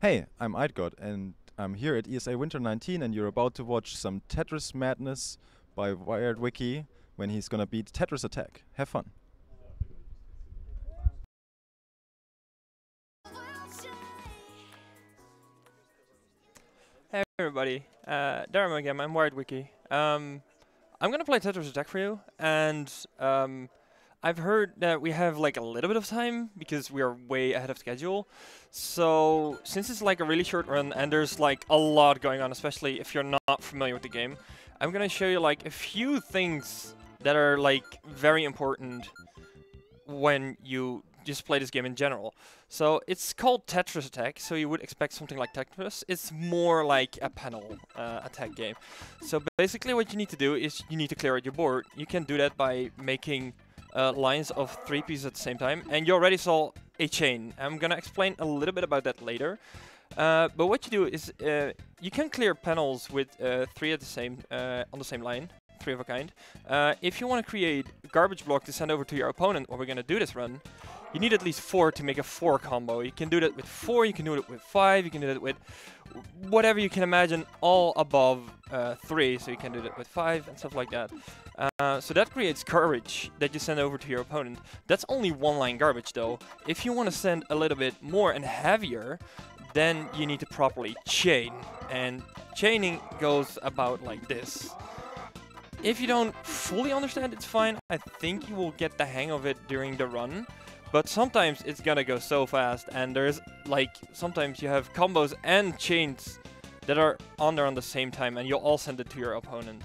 Hey, I'm Eidgott, and I'm here at ESA Winter 19, and you're about to watch some Tetris madness by Wiredwicky when he's gonna beat Tetris Attack. Have fun. Hey everybody, Darren again, I'm Wiredwicky. I'm gonna play Tetris Attack for you, and I've heard that we have like a little bit of time because we are way ahead of schedule. So since it's like a really short run and there's like a lot going on, especially if you're not familiar with the game, I'm gonna show you like a few things that are like very important when you just play this game in general. So it's called Tetris Attack, so you would expect something like Tetris. It's more like a panel attack game. So basically what you need to do is you need to clear out your board. You can do that by making lines of 3 pieces at the same time, and you already saw a chain. I'm gonna explain a little bit about that later. But what you do is you can clear panels with 3 at the same on the same line. 3 of a kind. If you want to create a garbage block to send over to your opponent when we're going to do this run, you need at least 4 to make a 4 combo. You can do that with 4, you can do it with 5, you can do that with whatever you can imagine, all above 3. So you can do that with 5 and stuff like that. So that creates garbage that you send over to your opponent. That's only 1 line garbage though. If you want to send a little bit more and heavier, then you need to properly chain. And chaining goes about like this. If you don't fully understand, it's fine. I think you will get the hang of it during the run. But sometimes it's gonna go so fast, and there's like, sometimes you have combos and chains that are on there on the same time, and you'll all send it to your opponent.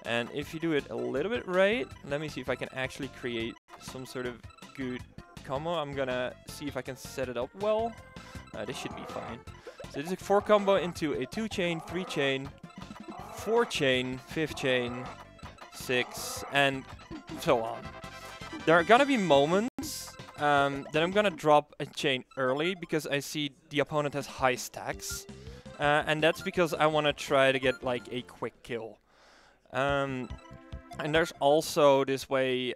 And if you do it a little bit right, let me see if I can actually create some sort of good combo. I'm gonna see if I can set it up well. This should be fine. So this is a 4 combo into a 2 chain, 3 chain, 4 chain, 5th chain, 6, and so on. There are gonna be moments that I'm gonna drop a chain early because I see the opponent has high stacks, and that's because I want to try to get like a quick kill. And there's also this way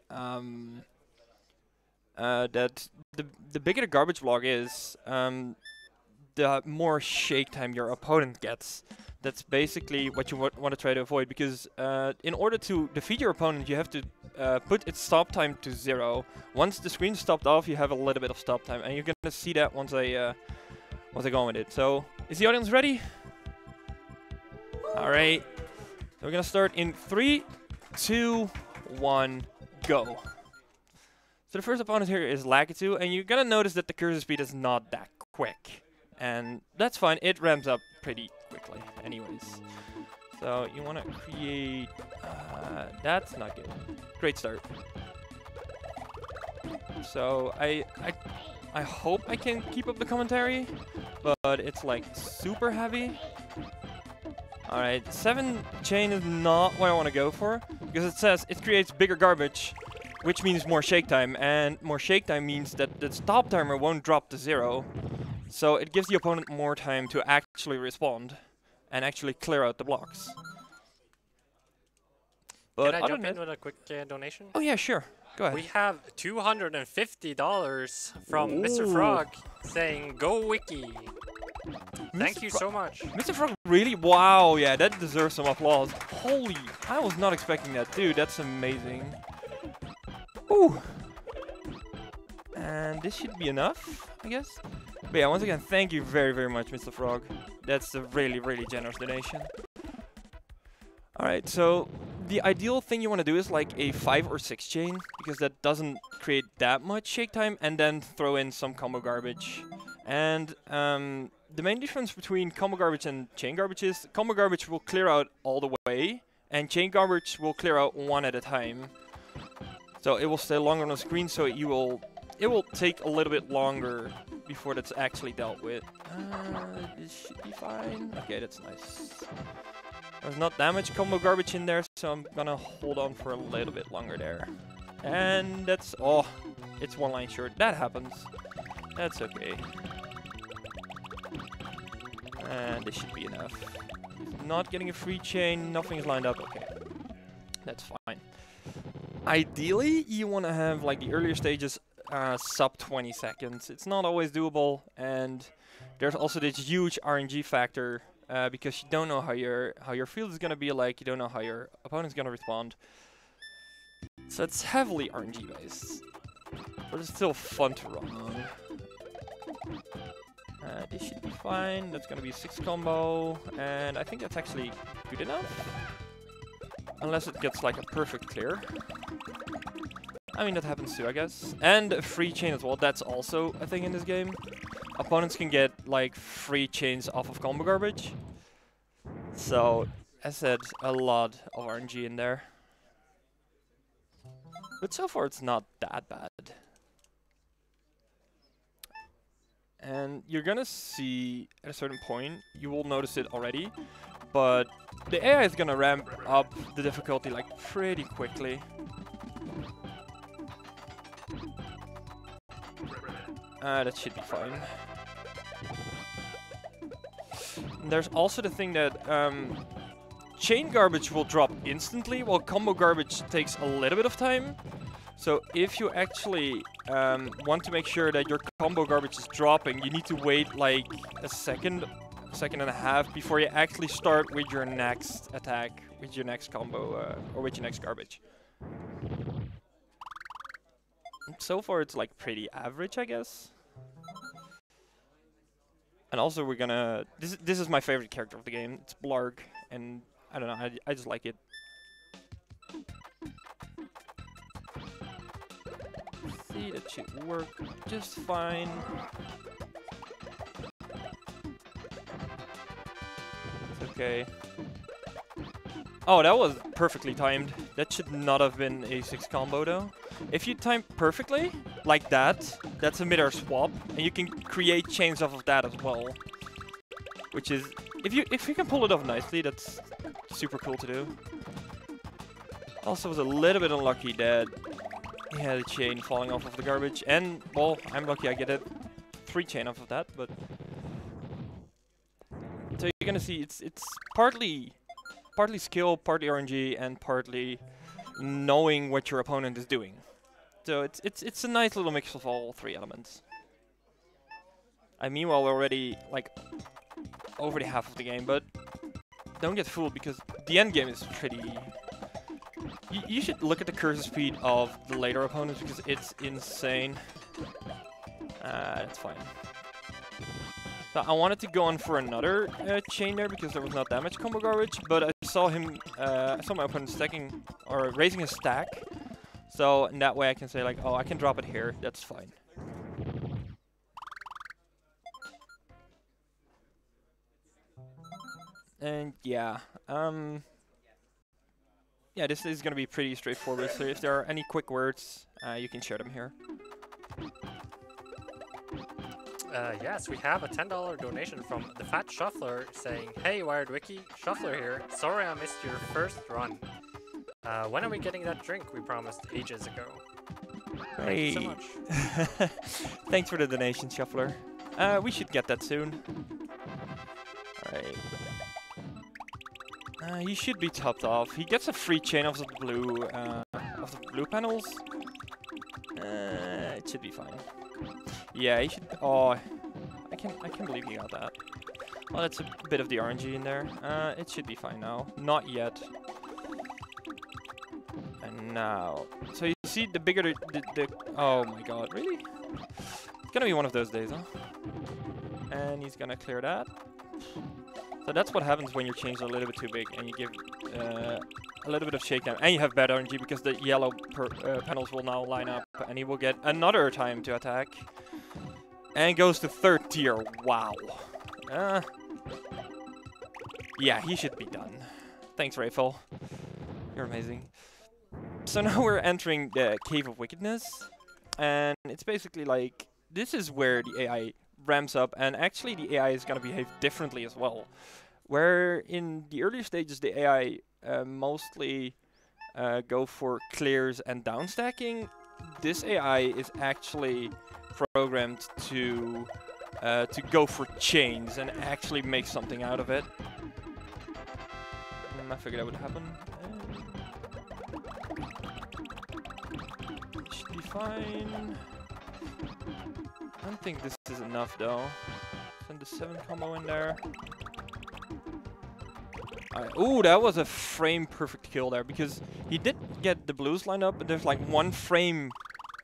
that the bigger the garbage block is, the more shake time your opponent gets. That's basically what you want to try to avoid, because in order to defeat your opponent, you have to put its stop time to 0. Once the screen's stopped off, you have a little bit of stop time, and you're gonna see that once I go on with it. So, is the audience ready? All right. So we're gonna start in 3, 2, 1, go. So the first opponent here is Lakitu, and you're gonna notice that the cursor speed is not that quick. And that's fine, it ramps up pretty quickly anyways. So you want to create, that's not good. Great start. So I hope I can keep up the commentary, but it's like super heavy. Alright, 7 chain is not what I want to go for, because it says it creates bigger garbage, which means more shake time, and more shake time means that the stop timer won't drop to 0. So it gives the opponent more time to actually respond and actually clear out the blocks. But can I jump in with a quick donation? Oh yeah, sure. Go ahead. We have $250 from Mr. Frog saying, "Go Wiki." Thank you so much. Mr. Frog, really? Wow, yeah, that deserves some applause. Holy, I was not expecting that. Dude, that's amazing. Ooh. And this should be enough, I guess. But yeah, once again, thank you very, very much, Mr. Frog. That's a really, really generous donation. Alright, so the ideal thing you want to do is like a 5 or 6 chain, because that doesn't create that much shake time, and then throw in some combo garbage. And the main difference between combo garbage and chain garbage is combo garbage will clear out all the way, and chain garbage will clear out 1 at a time. So it will stay longer on the screen, so it will take a little bit longer before that's actually dealt with. This should be fine. Okay, that's nice. There's not that much combo garbage in there, so I'm gonna hold on for a little bit longer there. And that's... oh, it's 1 line short. That happens. That's okay. And this should be enough. Not getting a free chain, nothing's lined up. Okay, that's fine. Ideally, you want to have like the earlier stages sub 20 seconds. It's not always doable, and there's also this huge RNG factor because you don't know how your field is gonna be like. You don't know how your opponent's gonna respond. So it's heavily RNG based, but it's still fun to run on. This should be fine. That's gonna be a 6 combo, and I think that's actually good enough. Unless it gets like a perfect clear. I mean, that happens too, I guess. And a free chain as well. That's also a thing in this game. Opponents can get like free chains off of combo garbage. So, as I said, a lot of RNG in there. But so far, it's not that bad. And you're gonna see at a certain point, you will notice it already, but the AI is gonna ramp up the difficulty like pretty quickly. That should be fine. And there's also the thing that chain garbage will drop instantly, while combo garbage takes a little bit of time. So if you actually want to make sure that your combo garbage is dropping, you need to wait like a second and a half before you actually start with your next attack, with your next combo, or with your next garbage. So far it's like pretty average, I guess. And also we're gonna... This is my favorite character of the game. It's Blarg, and I don't know, I just like it. See, that should work just fine. It's okay. Oh, that was perfectly timed. That should not have been a 6 combo though. If you time perfectly, like that, that's a mid-air swap, and you can create chains off of that as well. Which is, if you can pull it off nicely, that's super cool to do. Also was a little bit unlucky that he had a chain falling off of the garbage, and well, I'm lucky I get a 3 chain off of that, but so you're gonna see it's partly skill, partly RNG, and partly knowing what your opponent is doing. So it's a nice little mix of all 3 elements. Meanwhile, we're already like over the half of the game, but don't get fooled because the end game is pretty. You should look at the cursor speed of the later opponents because it's insane. That's fine. So I wanted to go on for another chain there because there was not that much combo garbage, but I saw him, I saw my opponent stacking or raising his stack. So in that way I can say like, oh, I can drop it here. That's fine. And yeah, yeah, this is gonna be pretty straightforward. So if there are any quick words, you can share them here. Yes, we have a $10 donation from the Fat Shuffler saying, "Hey Wiredwicky, Shuffler here. Sorry I missed your first run. When are we getting that drink we promised ages ago?" Hey. Thank you so much. Thanks for the donation, Shuffler. We should get that soon. Alright. He should be topped off. He gets a free chain of the blue panels. It should be fine. Yeah, he should. Oh, I can't believe he got that. Well, that's a bit of the RNG in there. It should be fine now. Not yet. And now, so you see, the bigger the oh my god, really? It's gonna be one of those days, huh? And he's gonna clear that. So that's what happens when your chains are a little bit too big and you give a little bit of shakedown. And you have bad RNG because the yellow panels will now line up and he will get another time to attack. And goes to 3rd tier. Wow. Yeah, he should be done. Thanks, Rayful. You're amazing. So now we're entering the Cave of Wickedness. And it's basically like, this is where the AI ramps up, and actually the AI is going to behave differently as well. Where in the earlier stages the AI mostly go for clears and downstacking, this AI is actually programmed to go for chains and actually make something out of it. I figured that would happen. Should be fine. I don't think this is enough though. Send the 7 combo in there. Ooh, that was a frame perfect kill there, because he did get the blues lined up, but there's like 1 frame.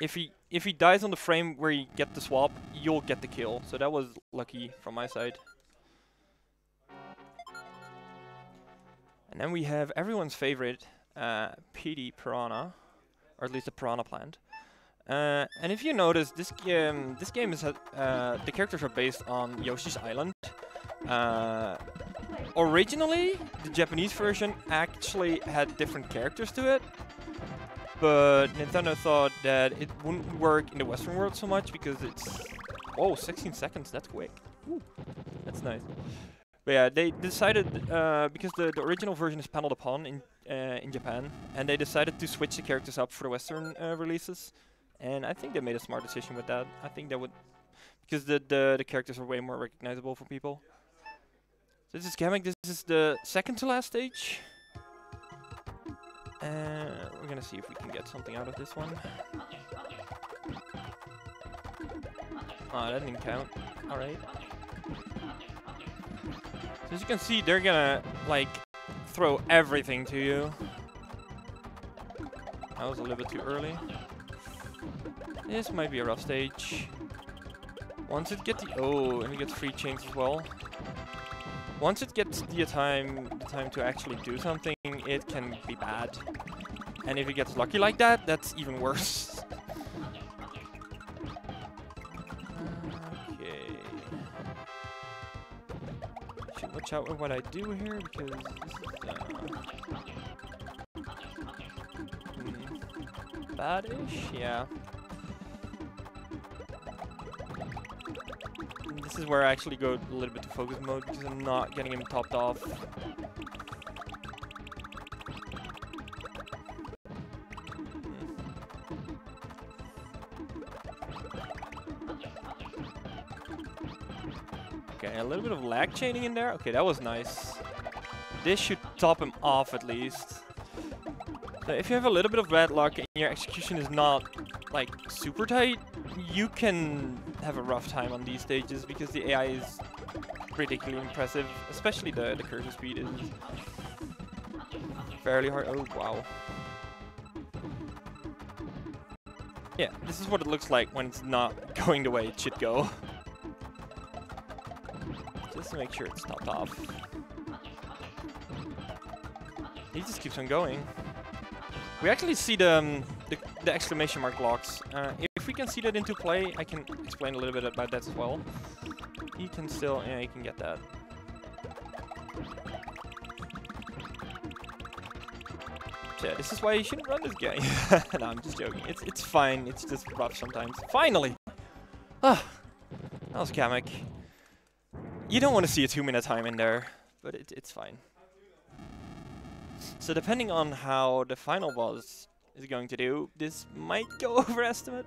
If he dies on the frame where you get the swap, you'll get the kill. So that was lucky from my side. And then we have everyone's favorite, PD Piranha, or at least the Piranha plant. And if you notice, this game is the characters are based on Yoshi's Island. Originally, the Japanese version actually had different characters to it, but Nintendo thought that it wouldn't work in the Western world so much because it's 16 seconds. That's quick. Ooh, that's nice. But yeah, they decided because the original version is paneled upon in Japan, and they decided to switch the characters up for the Western releases. And I think they made a smart decision with that. I think they would, because the characters are way more recognizable for people. So this is Kamek. This is the second to last stage. We're gonna see if we can get something out of this one. Oh, that didn't count. All right. So as you can see, they're gonna like throw everything to you. That was a little bit too early. This might be a rough stage. Once it gets and it gets free chains as well. Once it gets the time to actually do something, it can be bad. And if it gets lucky like that, that's even worse. Okay. Should watch out with what I do here, because this is bad-ish, yeah. This is where I actually go a little bit to focus mode, because I'm not getting him topped off. Okay, a little bit of lag chaining in there. Okay, that was nice. This should top him off at least. So if you have a little bit of bad luck and your execution is not like super tight, you can have a rough time on these stages, because the AI is ridiculously impressive, especially the cursor speed is fairly hard. Oh wow. Yeah, this is what it looks like when it's not going the way it should go. Just to make sure it's topped off. He just keeps on going. We actually see the exclamation mark locks. If we can see that into play, I can explain a little bit about that as well. You can still, yeah, you can get that. Yeah, this is why you shouldn't run this game. No, I'm just joking. It's fine. It's just rough sometimes. Finally! Ah, that was Kamek. You don't want to see a 2-minute time in there, but it's fine. So depending on how the final boss is going to do, this might go over estimate.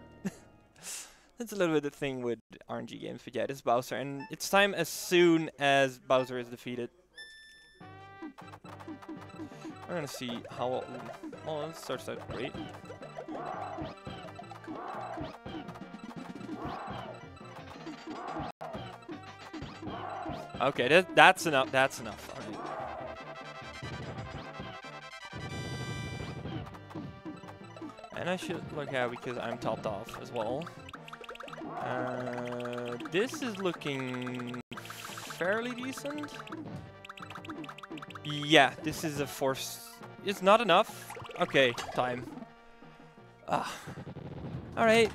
That's a little bit the thing with RNG games, but yeah, this is Bowser, and it's time as soon as Bowser is defeated. We're gonna see how. Well, it starts out great. Okay, that's enough. That's enough. All right. And I should look out because I'm topped off as well. This is looking fairly decent. Yeah, this is a force. It's not enough. Okay, time. Ah. Alright.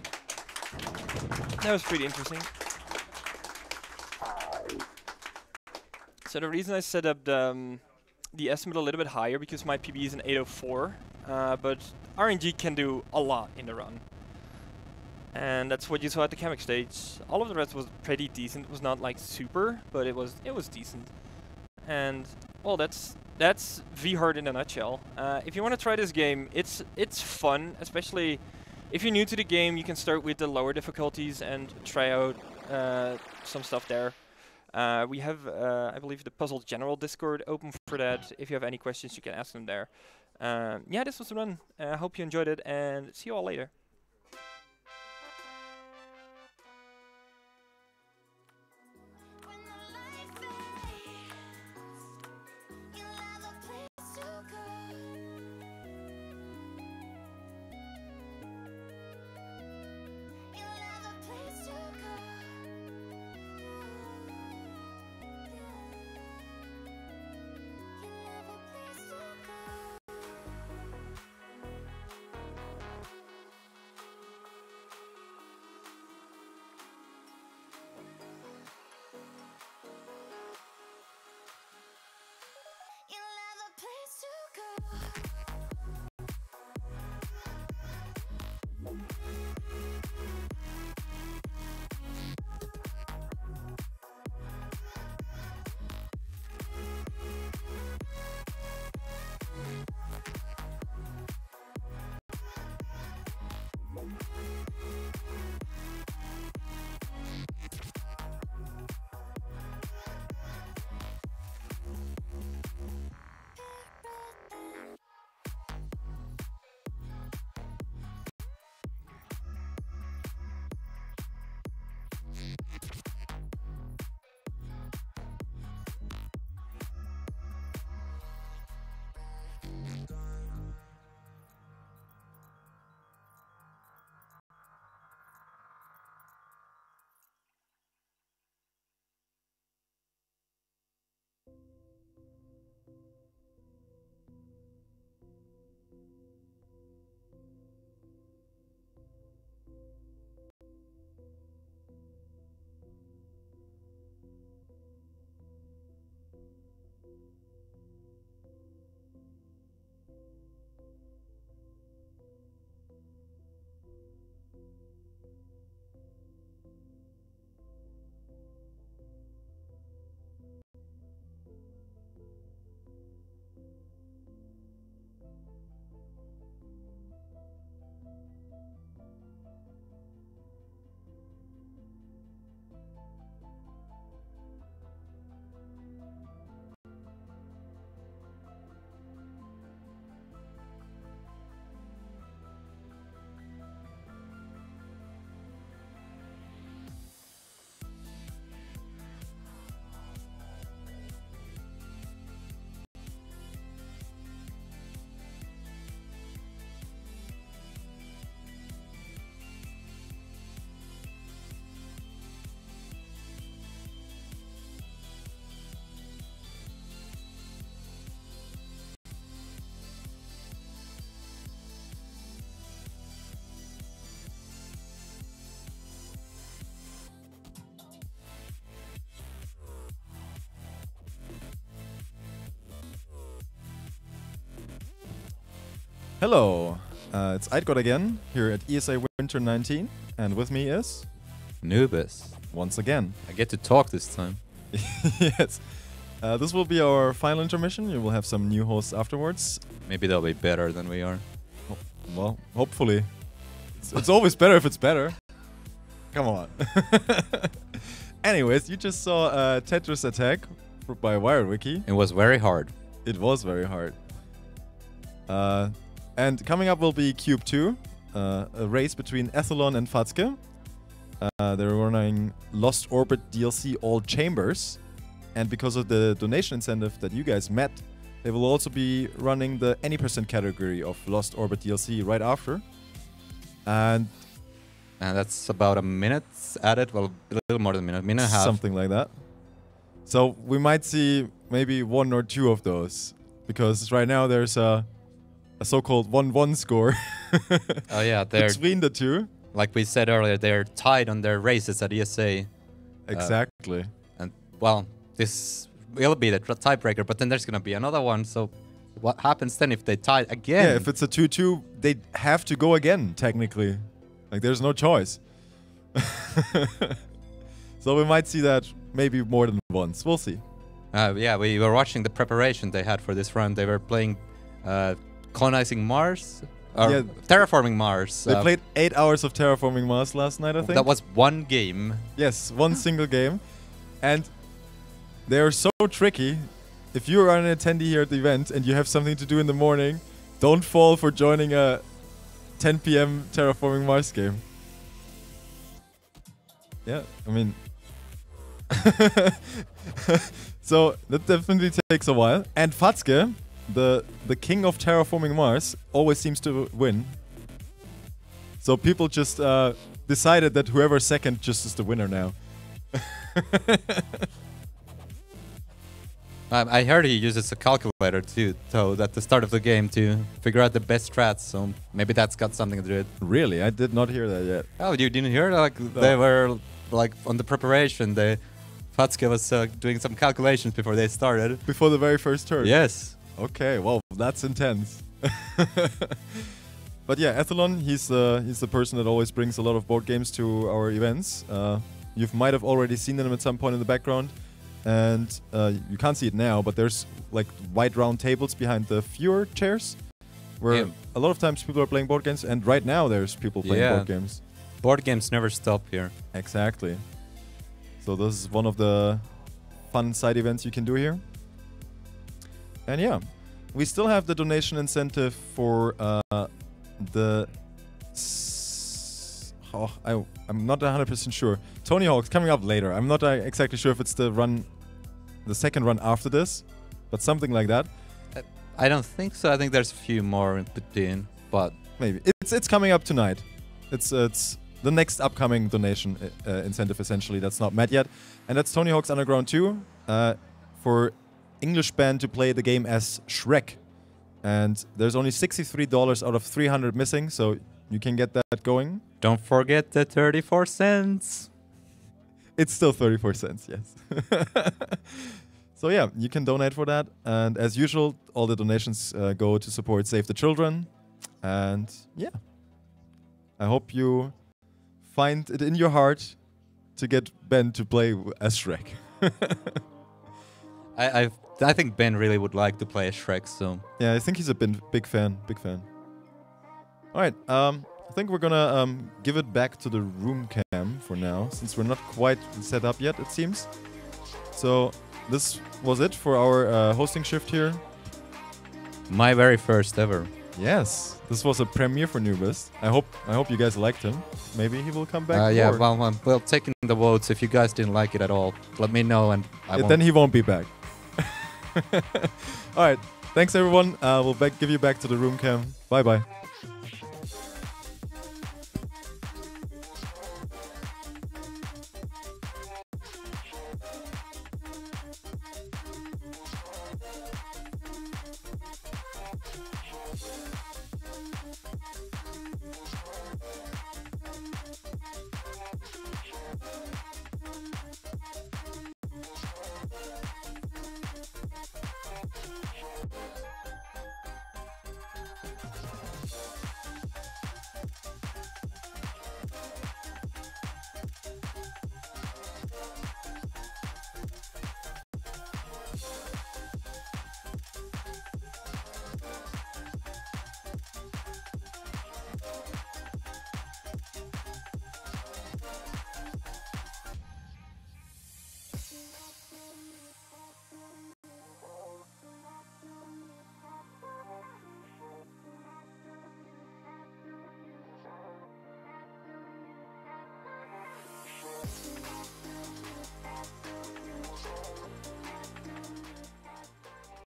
That was pretty interesting. So the reason I set up the estimate a little bit higher, because my PB is an 804, but RNG can do a lot in the run. And that's what you saw at the Kamek stage. All of the rest was pretty decent. It was not like super, but it was decent. And well, that's V-Hard in a nutshell. If you want to try this game, it's fun, especially if you're new to the game. You can start with the lower difficulties and try out some stuff there. We have, I believe, the Puzzle General Discord open for that. If you have any questions, you can ask them there. Yeah, this was the run. I hope you enjoyed it, and see you all later. Hello, it's Eidgott again, here at ESA Winter 19, and with me is... Nubis. Once again. I get to talk this time. Yes. This will be our final intermission. You will have some new hosts afterwards. Maybe they'll be better than we are. Well, hopefully. It's always better if it's better. Come on. Anyways, you just saw Tetris Attack by Wiredwicky. It was very hard. It was very hard. And coming up will be Cube 2, a race between Ethelon and Växjö. They're running Lost Orbit DLC All Chambers. And because of the donation incentive that you guys met, they will also be running the any % category of Lost Orbit DLC right after. And that's about a minute added. Well, a little more than a minute and a half. Something like that. So we might see maybe 1 or 2 of those. Because right now there's a so-called 1-1 score. Oh yeah, they're between the two. Like we said earlier, they're tied on their races at ESA. Exactly. And well, this will be the tiebreaker, but then there's gonna be another one. So what happens then if they tie again? Yeah, if it's a 2-2, they have to go again, technically. Like, there's no choice. So we might see that maybe more than once. We'll see. Yeah, we were watching the preparation they had for this run. They were playing colonizing Mars, or terraforming Mars. They played 8 hours of terraforming Mars last night, I think. That was one game. Yes, one single game. And they're so tricky. If you are an attendee here at the event and you have something to do in the morning, don't fall for joining a 10 PM terraforming Mars game. Yeah, I mean... So that definitely takes a while. And Växjö, the king of terraforming Mars, always seems to win. So people just decided that whoever's second just is the winner now. I heard he uses a calculator too, so at the start of the game to figure out the best strats. So maybe that's got something to do with it. Really, I did not hear that yet. Oh, you didn't hear? Like no. They were like on the preparation. Växjö was doing some calculations before they started. Before the very first turn? Yes. Okay, well, that's intense. But yeah, Ethelon, he's the person that always brings a lot of board games to our events. You might have already seen them at some point in the background. And you can't see it now, but there's like white round tables behind the viewer chairs. Where a lot of times people are playing board games. And right now there's people playing board games. Board games never stop here. Exactly. So this is one of the fun side events you can do here. And yeah, we still have the donation incentive for the... I'm not 100% sure. Tony Hawk's coming up later. I'm not exactly sure if it's the second run after this, but something like that. I don't think so. I think there's a few more in between, but maybe it's coming up tonight. It's the next upcoming donation incentive, essentially, that's not met yet. And that's Tony Hawk's Underground 2 for English band to play the game as Shrek. And there's only $63 out of 300 missing, so you can get that going. Don't forget the 34 cents. It's still 34 cents, yes. So yeah, you can donate for that. And as usual, all the donations go to support Save the Children. And yeah, I hope you find it in your heart to get Ben to play as Shrek. I think Ben really would like to play as Shrek, so... Yeah, I think he's a big fan. Alright, I think we're gonna give it back to the room cam for now, since we're not quite set up yet, it seems. So, this was it for our hosting shift here. My very first ever. Yes, this was a premiere for Nubis. I hope you guys liked him. Maybe he will come back. Yeah, well, taking the votes. If you guys didn't like it at all, let me know, and then he won't be back. All right, thanks everyone. We'll give you back to the room cam. Bye bye.